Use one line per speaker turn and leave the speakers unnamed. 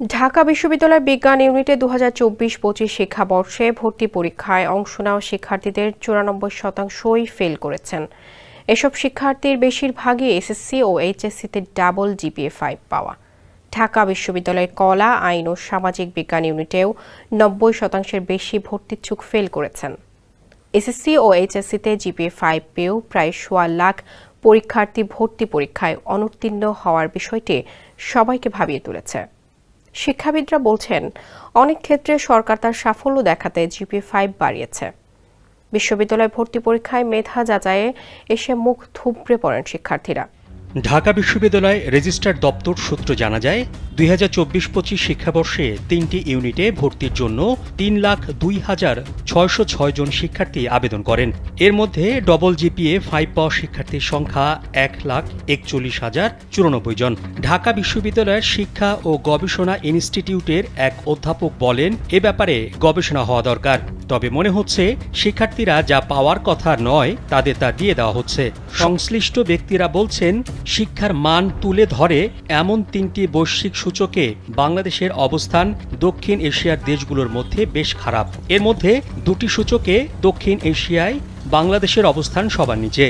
ঢাকা বিশ্ববিদ্যালয়ের বিজ্ঞান ইউনিটে 2024-25 শিক্ষাবর্ষে ভর্তি পরীক্ষায় অংশ নেওয়া শিক্ষার্থীদের 94%ই ফেল করেছেন। এসব শিক্ষার্থীর বেশিরভাগই এসএসসি ও এইচএসসিতে ডাবল জিপিএ 5 পাওয়া। ঢাকা বিশ্ববিদ্যালয়ের কলা, আইন ও সামাজিক বিজ্ঞান ইউনিটেও 90%-এর বেশি ভর্তিচ্ছুক ফেল করেছেন। এসএসসি ও এইচএসসিতে জিপিএ 5 পেয়েও প্রায় 1.25 লাখ পরীক্ষার্থী ভর্তি পরীক্ষায় অনুত্তীর্ণ হওয়ার বিষয়টি সবাইকে ভাবিয়ে তুলেছে। শিক্ষাবিদরা বলছেন, অনেক ক্ষেত্রে সরকার তার সাফল্য দেখাতে জিপিএ 5 বাড়িয়েছে। বিশ্ববিদ্যালয় ভর্তি পরীক্ষায় মেধা যাচাইয়ে এসে মুখ থুবড়ে পড়েন শিক্ষার্থীরা।
ঢাকা বিশ্ববিদ্যালয় রেজিস্ট্রার দপ্তর সূত্র জানা যায়, 2024-25 শিক্ষাবর্ষে 3টি ইউনিটে ভর্তির জন্য 3,02,606 জন শিক্ষার্থী আবেদন করেন। এর মধ্যে ডবল জিপিএ 5 পাওয়া শিক্ষার্থীর সংখ্যা 1,41,094 জন। ঢাকা বিশ্ববিদ্যালয়ের শিক্ষা ও গবেষণা ইনস্টিটিউটের এক অধ্যাপক বলেন, এ ব্যাপারে গবেষণা হওয়া দরকার। তবে মনে হচ্ছে শিক্ষার্থীরা যা পাওয়ার কথা নয় তাদের তা দিয়ে দেওয়া হচ্ছে। সংশ্লিষ্ট ব্যক্তিরা বলছেন, শিক্ষার মান তুলে ধরে এমন 3টি বৈশ্বিক সূচকে বাংলাদেশের অবস্থান দক্ষিণ এশিয়ার দেশগুলোর মধ্যে বেশ খারাপ। এর মধ্যে 2টি সূচকে দক্ষিণ এশিয়ায় বাংলাদেশের অবস্থান সবার নিচে।